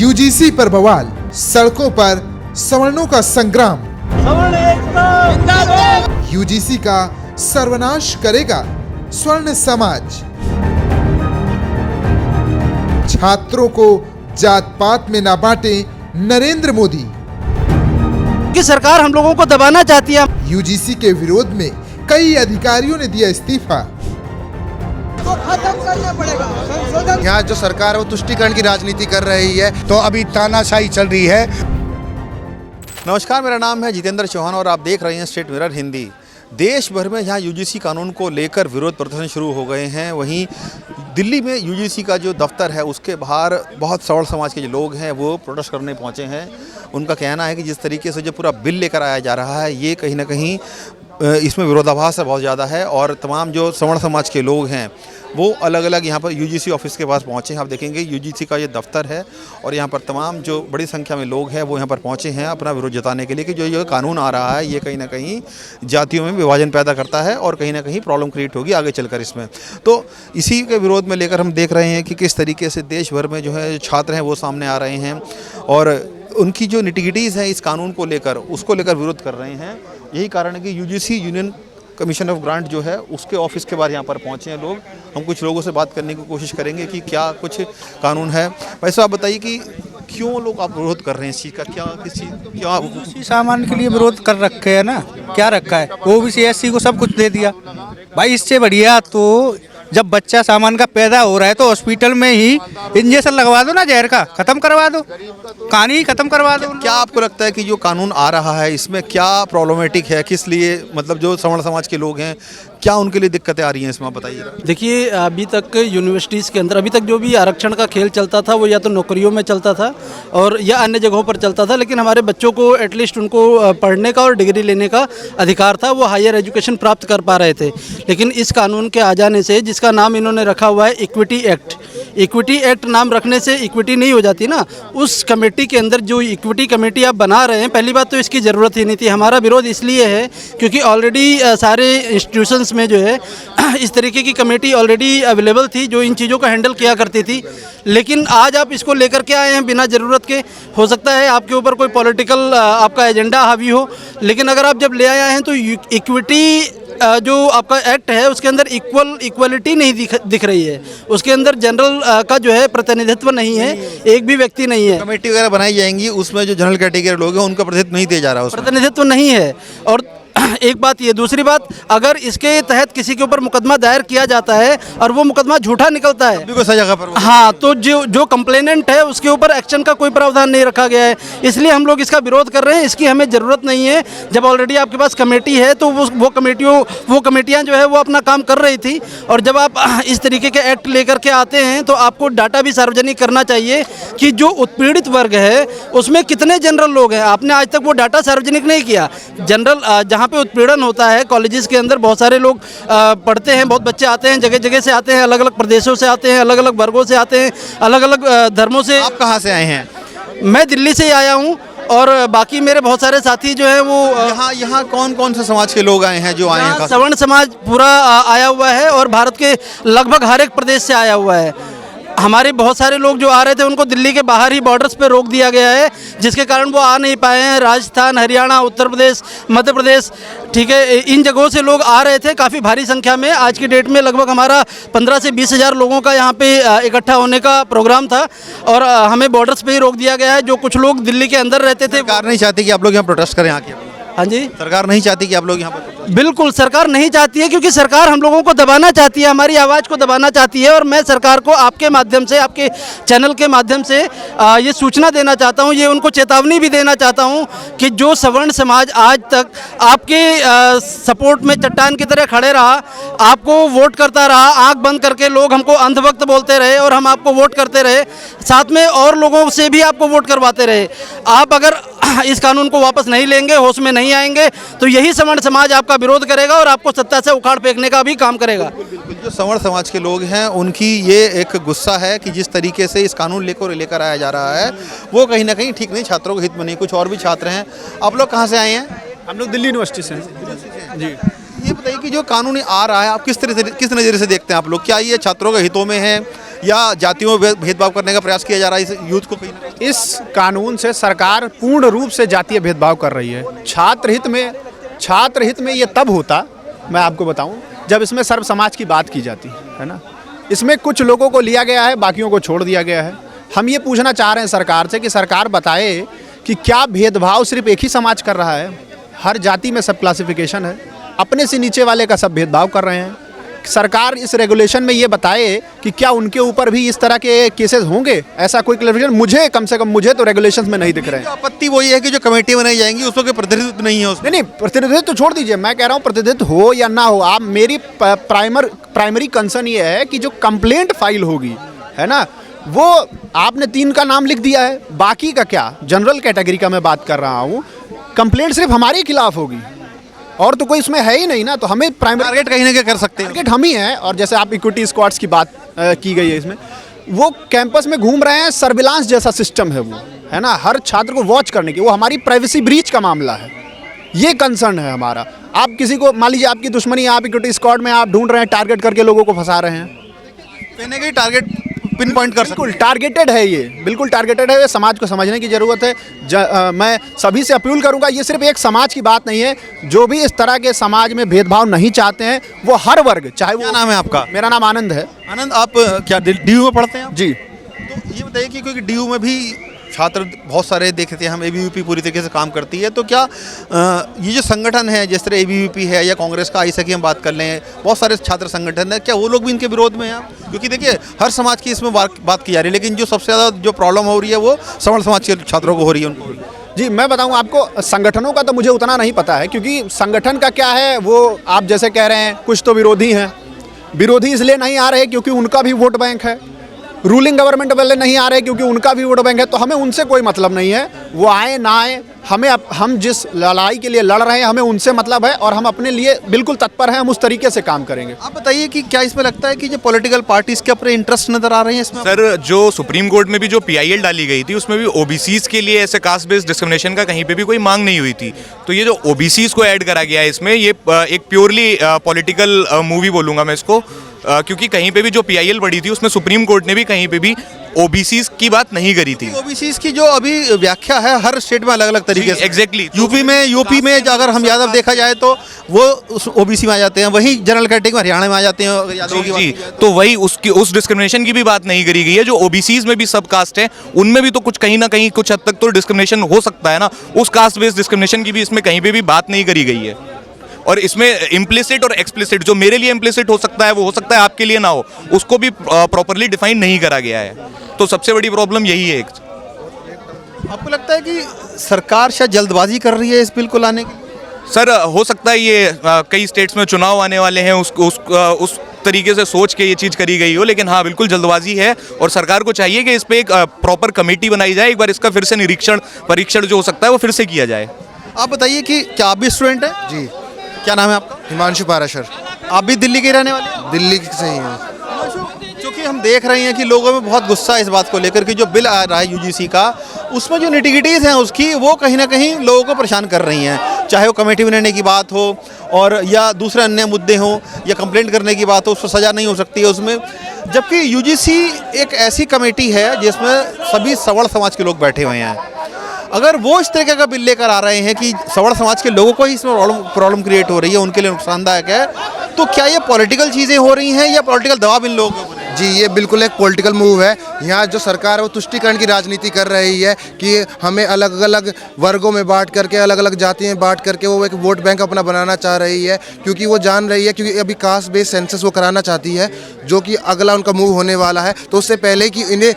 UGC पर बवाल, सड़कों पर सवर्णों का संग्राम। यूजीसी का सर्वनाश करेगा स्वर्ण समाज। छात्रों को जात पात में ना बांटे नरेंद्र मोदी। कि सरकार हम लोगों को दबाना चाहती है। यूजीसी के विरोध में कई अधिकारियों ने दिया इस्तीफा। तो खत्म करना पड़ेगा संशोधन। यहाँ जो सरकार है वो तुष्टीकरण की राजनीति कर रही है, तो अभी तानाशाही चल रही है। नमस्कार, मेरा नाम है जितेंद्र चौहान और आप देख रहे हैं स्टेट मिरर हिंदी। देश भर में यहाँ यूजीसी कानून को लेकर विरोध प्रदर्शन शुरू हो गए हैं। वहीं दिल्ली में यूजीसी का जो दफ्तर है उसके बाहर बहुत सवर्ण समाज के जो लोग हैं वो प्रोटेस्ट करने पहुँचे हैं। उनका कहना है कि जिस तरीके से जो पूरा बिल लेकर आया जा रहा है ये कहीं ना कहीं इसमें विरोधाभास बहुत ज़्यादा है और तमाम जो सवर्ण समाज के लोग हैं वो अलग अलग यहाँ पर यूजीसी ऑफिस के पास पहुँचे हैं। आप देखेंगे यूजीसी का ये दफ्तर है और यहाँ पर तमाम जो बड़ी संख्या में लोग हैं वो यहाँ पर पहुँचे हैं अपना विरोध जताने के लिए कि जो ये कानून आ रहा है ये कहीं ना कहीं जातियों में विभाजन पैदा करता है और कहीं ना कहीं प्रॉब्लम क्रिएट होगी आगे चलकर इसमें। तो इसी के विरोध में लेकर हम देख रहे हैं कि किस तरीके से देश भर में जो है छात्र हैं वो सामने आ रहे हैं और उनकी जो निटिगिटीज़ हैं इस कानून को लेकर उसको लेकर विरोध कर रहे हैं। यही कारण है कि UGC union commission of grant जो है उसके ऑफिस के बाद यहाँ पर पहुँचे हैं लोग। हम कुछ लोगों से बात करने की कोशिश करेंगे कि क्या कुछ कानून है। वैसे आप बताइए कि क्यों लोग आप विरोध कर रहे हैं इस चीज़ का, क्या किस चीज़ क्या उसी सामान के लिए विरोध कर रखे है ना, क्या रखा है ओबीसी एससी को सब कुछ दे दिया भाई। इससे बढ़िया तो जब बच्चा सामान का पैदा हो रहा है तो हॉस्पिटल में ही इंजेक्शन लगवा दो ना, जहर का खत्म करवा दो, कहानी ही खत्म करवा दो। क्या आपको लगता है कि जो कानून आ रहा है इसमें क्या प्रॉब्लमेटिक है, किस लिए मतलब जो सवर्ण समाज के लोग हैं क्या उनके लिए दिक्कतें आ रही हैं इसमें, आप बताइए। देखिए, अभी तक यूनिवर्सिटीज़ के अंदर अभी तक जो भी आरक्षण का खेल चलता था वो या तो नौकरियों में चलता था और या अन्य जगहों पर चलता था, लेकिन हमारे बच्चों को एटलीस्ट उनको पढ़ने का और डिग्री लेने का अधिकार था, वो हायर एजुकेशन प्राप्त कर पा रहे थे। लेकिन इस कानून के आ जाने से, जिसका नाम इन्होंने रखा हुआ है इक्विटी एक्ट, इक्विटी एक्ट नाम रखने से इक्विटी नहीं हो जाती ना। उस कमेटी के अंदर जो इक्विटी कमेटी आप बना रहे हैं, पहली बात तो इसकी ज़रूरत ही नहीं थी। हमारा विरोध इसलिए है क्योंकि ऑलरेडी सारे इंस्टीट्यूशंस में जो है इस तरीके की कमेटी ऑलरेडी अवेलेबल थी जो इन चीज़ों को हैंडल किया करती थी। लेकिन आज आप इसको लेकर के आए हैं बिना ज़रूरत के। हो सकता है आपके ऊपर कोई पॉलिटिकल आपका एजेंडा हावी हो, लेकिन अगर आप जब ले आए हैं तो इक्विटी जो आपका एक्ट है उसके अंदर इक्वलिटी नहीं दिख रही है। उसके अंदर जनरल का जो है प्रतिनिधित्व नहीं है, एक भी व्यक्ति नहीं है। कमेटी वगैरह बनाई जाएंगी उसमें जो जनरल कैटेगरी लोग हैं उनका प्रतिनिधित्व नहीं दिया जा रहा है, प्रतिनिधित्व नहीं है। और एक बात ये, दूसरी बात, अगर इसके तहत किसी के ऊपर मुकदमा दायर किया जाता है और वो मुकदमा झूठा निकलता है हाँ, तो जो कंप्लेनेंट है उसके ऊपर एक्शन का कोई प्रावधान नहीं रखा गया है। इसलिए हम लोग इसका विरोध कर रहे हैं। इसकी हमें ज़रूरत नहीं है। जब ऑलरेडी आपके पास कमेटी है तो वो कमेटियाँ जो है वो अपना काम कर रही थी। और जब आप इस तरीके के एक्ट लेकर के आते हैं तो आपको डाटा भी सार्वजनिक करना चाहिए कि जो उत्पीड़ित वर्ग है उसमें कितने जनरल लोग हैं। आपने आज तक वो डाटा सार्वजनिक नहीं किया। जनरल जहाँ पे उत्पीड़न होता है, कॉलेजेस के अंदर बहुत सारे लोग पढ़ते हैं, बहुत बच्चे आते हैं, जगह जगह से आते हैं, अलग अलग प्रदेशों से आते हैं, अलग अलग वर्गों से आते हैं, अलग अलग धर्मों से। आप कहाँ से आए हैं? मैं दिल्ली से आया हूँ और बाकी मेरे बहुत सारे साथी जो हैं वो यहाँ कौन कौन से समाज के लोग आए हैं जो आए हैं? सवर्ण समाज पूरा आया हुआ है और भारत के लगभग हर एक प्रदेश से आया हुआ है। हमारे बहुत सारे लोग जो आ रहे थे उनको दिल्ली के बाहर ही बॉर्डर्स पे रोक दिया गया है, जिसके कारण वो आ नहीं पाए हैं। राजस्थान, हरियाणा, उत्तर प्रदेश, मध्य प्रदेश, ठीक है, इन जगहों से लोग आ रहे थे काफ़ी भारी संख्या में। आज की डेट में लगभग हमारा 15 से 20 हज़ार लोगों का यहाँ पे इकट्ठा होने का प्रोग्राम था और हमें बॉर्डर्स पे ही रोक दिया गया है। जो कुछ लोग दिल्ली के अंदर रहते थे। सरकार नहीं चाहती कि आप लोग यहाँ प्रोटेस्ट करें यहाँ के? हाँ जी, सरकार नहीं चाहती कि आप लोग यहाँ पर? बिल्कुल सरकार नहीं चाहती है, क्योंकि सरकार हम लोगों को दबाना चाहती है, हमारी आवाज़ को दबाना चाहती है। और मैं सरकार को आपके माध्यम से, आपके चैनल के माध्यम से ये सूचना देना चाहता हूँ, ये उनको चेतावनी भी देना चाहता हूँ कि जो सवर्ण समाज आज तक आपके सपोर्ट में चट्टान की तरह खड़े रहा, आपको वोट करता रहा, आंख बंद करके लोग हमको अंधभक्त बोलते रहे और हम आपको वोट करते रहे, साथ में और लोगों से भी आपको वोट करवाते रहे। आप अगर इस कानून को वापस नहीं लेंगे, होश में नहीं आएंगे, तो यही सवर्ण समाज आपका विरोध करेगा और आपको सत्ता से उखाड़ फेंकने का भी काम करेगा। जो सवर्ण समाज के लोग हैं उनकी ये एक गुस्सा है कि जिस तरीके से इस कानून लेकर आया जा रहा है वो कहीं ना कहीं ठीक नहीं, छात्रों के हित में नहीं। कुछ और भी छात्र हैं। आप लोग कहाँ से आए हैं? हम लोग दिल्ली यूनिवर्सिटी से हैं जी। ये बताइए कि जो कानून आ रहा है आप किस नज़रिए से देखते हैं आप लोग? क्या ये छात्रों के हितों में है या जातियों में भेदभाव करने का प्रयास किया जा रहा है इस यूथ को कहीं ना कहीं? इस कानून से सरकार पूर्ण रूप से जातीय भेदभाव कर रही है। छात्र हित में ये तब होता, मैं आपको बताऊं, जब इसमें सर्व समाज की बात की जाती है ना। इसमें कुछ लोगों को लिया गया है, बाकियों को छोड़ दिया गया है। हम ये पूछना चाह रहे हैं सरकार से कि सरकार बताए कि क्या भेदभाव सिर्फ एक ही समाज कर रहा है? हर जाति में सब क्लासिफिकेशन है, अपने से नीचे वाले का सब भेदभाव कर रहे हैं। सरकार इस रेगुलेशन में ये बताए कि क्या उनके ऊपर भी इस तरह के केसेस होंगे, ऐसा कोई क्लैरिफिकेशन मुझे, कम से कम मुझे तो रेगुलेशंस में नहीं दिख रहे हैं। आपत्ति वही है कि जो कमेटी बनाई जाएंगी उसमें कोई प्रतिनिधित्व नहीं है उसमें। नहीं, प्रतिनिधित्व तो छोड़ दीजिए, मैं कह रहा हूँ प्रतिनिधित्व हो या ना हो, आप मेरी प्राइमरी कंसर्न ये है कि जो कंप्लेंट फाइल होगी, है ना, वो आपने 3 का नाम लिख दिया है, बाकी का क्या, जनरल कैटेगरी का मैं बात कर रहा हूँ, कंप्लेंट सिर्फ हमारे खिलाफ होगी और तो कोई इसमें है ही नहीं ना। तो हमें प्राइमरी टारगेट कहीं ना कहीं कर सकते हैं, टारगेट हम ही हैं। और जैसे आप इक्विटी स्क्वाड्स की बात की गई है, इसमें वो कैंपस में घूम रहे हैं, सर्विलांस जैसा सिस्टम है वो, है ना, हर छात्र को वॉच करने की, वो हमारी प्राइवेसी ब्रीच का मामला है, ये कंसर्न है हमारा। आप किसी को, मान लीजिए आपकी दुश्मनी, आप इक्विटी स्क्वाड में आप ढूंढ रहे हैं, टारगेट करके लोगों को फंसा रहे हैं, कहीं ना कहीं टारगेट पिन पॉइंट कर सकते बिल्कुल टारगेटेड है, ये बिल्कुल टारगेटेड है। ये समाज को समझने की ज़रूरत है। मैं सभी से अपील करूंगा, ये सिर्फ एक समाज की बात नहीं है, जो भी इस तरह के समाज में भेदभाव नहीं चाहते हैं, वो हर वर्ग, चाहे वो। क्या नाम है आपका? मेरा नाम आनंद है। आनंद, आप क्या DU में पढ़ते हैं आप? जी। तो ये बताइए कि क्योंकि DU में भी छात्र बहुत सारे देखते हैं हम, ABVP पूरी तरीके से काम करती है, तो क्या ये जो संगठन है, जिस तरह ABVP है या कांग्रेस का ISA की हम बात कर लें, बहुत सारे छात्र संगठन है, क्या वो लोग भी इनके विरोध में हैं? क्योंकि देखिए हर समाज की इसमें बात की जा रही है, लेकिन जो सबसे ज़्यादा जो प्रॉब्लम हो रही है वो सवर्ण समाज के छात्रों को हो रही है, उनको। जी, मैं बताऊं आपको, संगठनों का तो मुझे उतना नहीं पता है, क्योंकि संगठन का क्या है वो आप जैसे कह रहे हैं, कुछ तो विरोधी हैं। विरोधी इसलिए नहीं आ रहे क्योंकि उनका भी वोट बैंक है, रूलिंग गवर्नमेंट वाले नहीं आ रहे क्योंकि उनका भी वोट बैंक है। तो हमें उनसे कोई मतलब नहीं है, वो आए ना आए, हम जिस लड़ाई के लिए लड़ रहे हैं हमें उनसे मतलब है, और हम अपने लिए बिल्कुल तत्पर हैं, हम उस तरीके से काम करेंगे। आप बताइए कि क्या इसमें लगता है कि जो पॉलिटिकल पार्टीज के अपने इंटरेस्ट नजर आ रहे हैं इसमें? सर, जो सुप्रीम कोर्ट में भी जो PIL डाली गई थी, उसमें भी OBCs के लिए ऐसे कास्ट बेस्ड डिस्क्रिमिनेशन का कहीं पे भी कोई मांग नहीं हुई थी। तो ये जो OBCs को ऐड करा गया है इसमें, ये एक प्योरली पॉलिटिकल मूवी बोलूँगा मैं इसको, क्योंकि कहीं पे भी जो PIL बढ़ी थी उसमें सुप्रीम कोर्ट ने भी कहीं पे भी OBCs की बात नहीं करी थी। OBCs की जो अभी व्याख्या है हर स्टेट में अलग अलग तरीके से। एग्जैक्टली। यूपी में अगर हम यादव देखा जाए तो वो उस OBC में आ जाते हैं, वहीं जनरल कैटेगरी में हरियाणा में आ जाते हैं अगर यादव की बात जी, की जाए तो वही उस डिस्क्रिमिनेशन की भी बात नहीं करी गई है। जो OBCs में भी सब कास्ट है, उनमें भी तो कुछ कहीं ना कहीं कुछ हद तक तो डिस्क्रिमिनेशन हो सकता है ना, उस कास्ट बेस्ड डिस्क्रिमिनेशन की भी इसमें कहीं पे भी बात नहीं करी गई है। और इसमें इम्प्लिसिट और एक्सप्लिसिट, जो मेरे लिए इम्प्लिसिट हो सकता है वो हो सकता है आपके लिए ना हो, उसको भी प्रॉपरली डिफाइन नहीं करा गया है। तो सबसे बड़ी प्रॉब्लम यही है। आपको लगता है कि सरकार शायद जल्दबाजी कर रही है इस बिल को लाने की? सर, हो सकता है ये कई स्टेट्स में चुनाव आने वाले हैं, उस तरीके से सोच के ये चीज़ करी गई हो, लेकिन हाँ बिल्कुल जल्दबाजी है और सरकार को चाहिए कि इस पर एक प्रॉपर कमेटी बनाई जाए, एक बार इसका फिर से परीक्षण जो हो सकता है वो फिर से किया जाए। आप बताइए कि क्या आप भी स्टूडेंट हैं? जी। क्या नाम है आपका? हिमांशु पाराशर, आप भी दिल्ली के रहने वाले हैं? दिल्ली से ही हैं। क्योंकि हम देख रहे हैं कि लोगों में बहुत गुस्सा है इस बात को लेकर कि जो बिल आ रहा है UGC का, उसमें जो निटिगिटीज़ हैं उसकी, वो कहीं ना कहीं लोगों को परेशान कर रही हैं, चाहे वो कमेटी बनाने की बात हो और या दूसरे अन्य मुद्दे हों या कंप्लेंट करने की बात हो, उस पर सज़ा नहीं हो सकती है उसमें। जबकि UGC एक ऐसी कमेटी है जिसमें सभी सवर्ण समाज के लोग बैठे हुए हैं। अगर वो इस तरीके का बिल लेकर आ रहे हैं कि सवर्ण समाज के लोगों को ही इसमें प्रॉब्लम क्रिएट हो रही है, उनके लिए नुकसानदायक है, तो क्या ये पॉलिटिकल चीज़ें हो रही हैं या पॉलिटिकल दबाव इन लोगों के ऊपर है? जी, ये बिल्कुल एक पॉलिटिकल मूव है। यहाँ जो सरकार है वो तुष्टीकरण की राजनीति कर रही है कि हमें अलग अलग वर्गों में बांट करके, अलग अलग जातियों में बांट करके वो एक वोट बैंक अपना बनाना चाह रही है, क्योंकि वो जान रही है, क्योंकि अभी कास्ट बेस्ड सेंसस वो कराना चाहती है, जो कि अगला उनका मूव होने वाला है। तो उससे पहले कि इन्हें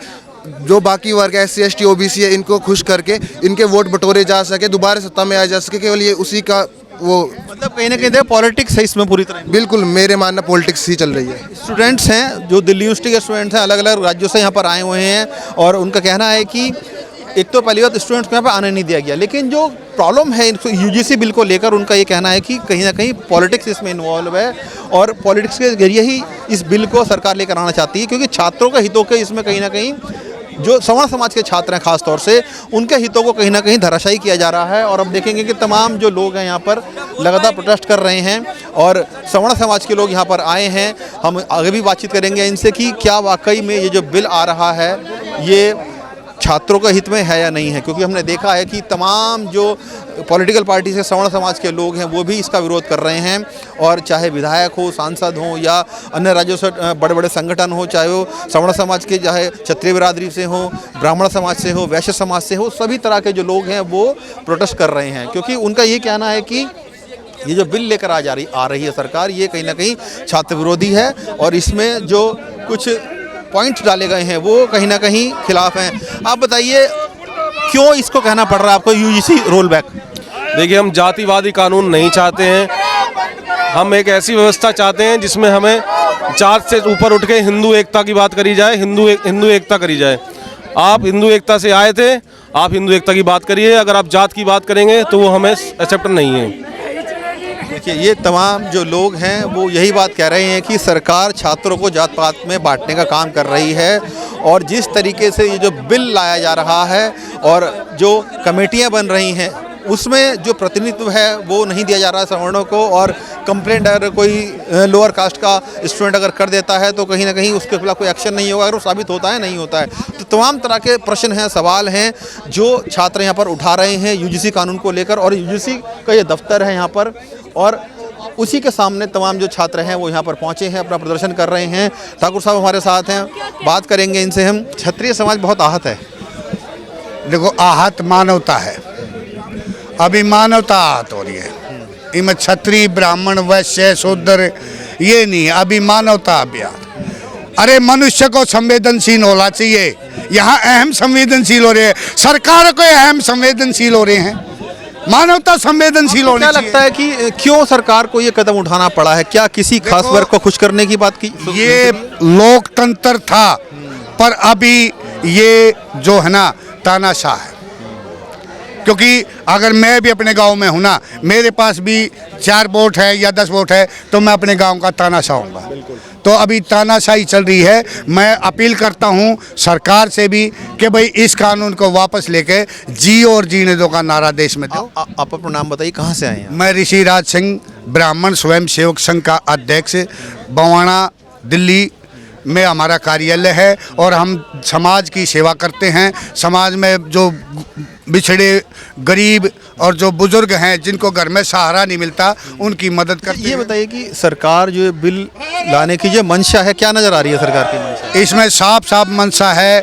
जो बाकी वर्ग है, SC ST OBC है, इनको खुश करके इनके वोट बटोरे जा सके, दोबारा सत्ता में आ जा सके, केवल ये उसी का वो, मतलब कहीं ना कहीं पॉलिटिक्स है इसमें पूरी तरह। बिल्कुल मेरे मानना पॉलिटिक्स ही चल रही है। स्टूडेंट्स हैं जो दिल्ली यूनिवर्सिटी के स्टूडेंट्स हैं, अलग अलग राज्यों से यहाँ पर आए हुए हैं, और उनका कहना है कि एक तो पहली बात स्टूडेंट्स को यहाँ पर आने नहीं दिया गया, लेकिन जो प्रॉब्लम है UGC बिल को लेकर, उनका ये कहना है कि कहीं ना कहीं पॉलिटिक्स इसमें इन्वॉल्व है, और पॉलिटिक्स के जरिए ही इस बिल को सरकार लेकर आना चाहती है, क्योंकि छात्रों के हितों के इसमें कहीं ना कहीं जो सवर्ण समाज के छात्र हैं खास तौर से, उनके हितों को कहीं ना कहीं धराशायी किया जा रहा है। और अब देखेंगे कि तमाम जो लोग हैं यहाँ पर लगातार प्रोटेस्ट कर रहे हैं और सवर्ण समाज के लोग यहाँ पर आए हैं। हम आगे भी बातचीत करेंगे इनसे कि क्या वाकई में ये जो बिल आ रहा है ये छात्रों के हित में है या नहीं है, क्योंकि हमने देखा है कि तमाम जो पॉलिटिकल पार्टी से सवर्ण समाज के लोग हैं वो भी इसका विरोध कर रहे हैं। और चाहे विधायक हो, सांसद हो या अन्य राज्यों से बड़े बड़े संगठन हो, चाहे वो सवर्ण समाज के चाहे क्षत्रिय बिरादरी से हो, ब्राह्मण समाज से हो, वैश्य समाज से हो, सभी तरह के जो लोग हैं वो प्रोटेस्ट कर रहे हैं, क्योंकि उनका ये कहना है कि ये जो बिल लेकर आ रही है सरकार, ये कहीं ना कहीं छात्र विरोधी है और इसमें जो कुछ पॉइंट्स डाले गए हैं वो कहीं ना कहीं खिलाफ हैं। आप बताइए क्यों इसको कहना पड़ रहा है आपको यूजीसी रोल बैक? देखिए, हम जातिवादी कानून नहीं चाहते हैं। हम एक ऐसी व्यवस्था चाहते हैं जिसमें हमें जात से ऊपर उठ के हिंदू एकता की बात करी जाए, हिंदू एकता करी जाए। आप हिंदू एकता से आए थे, आप हिंदू एकता की बात करिए। अगर आप जात की बात करेंगे तो वो हमें एक्सेप्ट नहीं है। देखिए, ये तमाम जो लोग हैं वो यही बात कह रहे हैं कि सरकार छात्रों को जात पात में बांटने का काम कर रही है और जिस तरीके से ये जो बिल लाया जा रहा है और जो कमेटियां बन रही हैं उसमें जो प्रतिनिधित्व है वो नहीं दिया जा रहा है सवर्णों को। और कंप्लेंट अगर कोई लोअर कास्ट का स्टूडेंट अगर कर देता है तो कहीं ना कहीं उसके खिलाफ कोई एक्शन नहीं होगा, अगर वो साबित होता है नहीं होता है। तो तमाम तरह के प्रश्न हैं, सवाल हैं जो छात्र यहाँ पर उठा रहे हैं यूजीसी कानून को लेकर। और यूजीसी का ये दफ्तर है यहाँ पर और उसी के सामने तमाम जो छात्र हैं वो यहाँ पर पहुँचे हैं, अपना प्रदर्शन कर रहे हैं। ठाकुर साहब हमारे साथ हैं, बात करेंगे इनसे हम। क्षत्रिय समाज बहुत आहत है। देखो, आहत मानवता है, अभी मानवता आहत हो रही है। इनमें क्षत्रिय, ब्राह्मण, वैश्य, शूद्र ये नहीं है, अभी मानवता अभियान। अरे मनुष्य को संवेदनशील होना चाहिए, यहाँ अहम संवेदनशील हो रहे हैं, सरकार को अहम संवेदनशील हो रहे हैं, मानवता संवेदनशील होनी चाहिए। क्या लगता है कि क्यों सरकार को ये कदम उठाना पड़ा है? क्या किसी खास वर्ग को खुश करने की बात की? ये लोकतंत्र था, पर अभी ये जो है ना तानाशाह है। क्योंकि अगर मैं भी अपने गांव में हूँ ना, मेरे पास भी 4 वोट है या 10 वोट है तो मैं अपने गांव का तानाशाह हूँगा। तो अभी तानाशाही चल रही है। मैं अपील करता हूँ सरकार से भी कि भाई इस कानून को वापस लेके जियो और जीने दो का नारा देश में दो। आप अपना नाम बताइए, कहाँ से आए हैं? मैं ऋषिराज सिंह, ब्राह्मण स्वयं सेवक संघ का अध्यक्ष, बवाना दिल्ली में हमारा कार्यालय है और हम समाज की सेवा करते हैं। समाज में जो बिछड़े, गरीब और जो बुजुर्ग हैं जिनको घर में सहारा नहीं मिलता उनकी मदद करते हैं। ये बताइए कि सरकार जो बिल लाने की जो मंशा है, क्या नज़र आ रही है सरकार की मंशा? इसमें साफ साफ मंशा है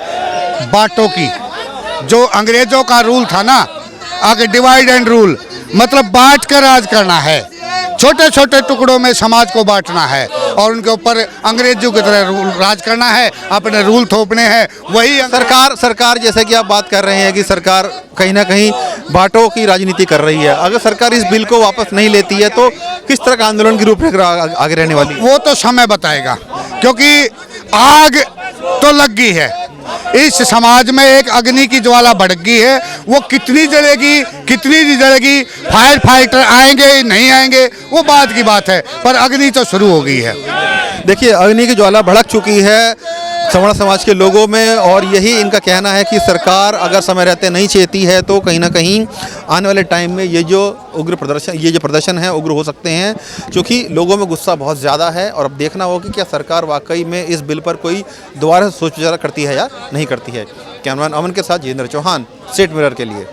बांटों की। जो अंग्रेजों का रूल था ना, आगे डिवाइड एंड रूल, मतलब बांट कर राज करना है, छोटे छोटे टुकड़ों में समाज को बांटना है और उनके ऊपर अंग्रेजों की तरह राज करना है, अपने रूल थोपने हैं। वही सरकार जैसे कि आप बात कर रहे हैं कि सरकार कहीं ना कहीं बांटों की राजनीति कर रही है। अगर सरकार इस बिल को वापस नहीं लेती है तो किस तरह का आंदोलन की रूपरेखा आगे रहने वाली है? वो तो समय बताएगा, क्योंकि आग तो लग गई है। इस समाज में एक अग्नि की ज्वाला भड़क गई है, वो कितनी जलेगी, कितनी नहीं जलेगी, फायर फाइटर आएंगे नहीं आएंगे वो बात की बात है, पर अग्नि तो शुरू हो गई है। देखिए, अग्नि की ज्वाला भड़क चुकी है सवर्ण समाज के लोगों में और यही इनका कहना है कि सरकार अगर समय रहते नहीं चेती है तो कहीं ना कहीं आने वाले टाइम में ये जो प्रदर्शन है उग्र हो सकते हैं, क्योंकि लोगों में गुस्सा बहुत ज़्यादा है। और अब देखना होगा कि क्या सरकार वाकई में इस बिल पर कोई दोबारा सोच विचार करती है या नहीं करती है। कैमरामैन अमन के साथ जितेंद्र चौहान, स्टेट मिरर के लिए।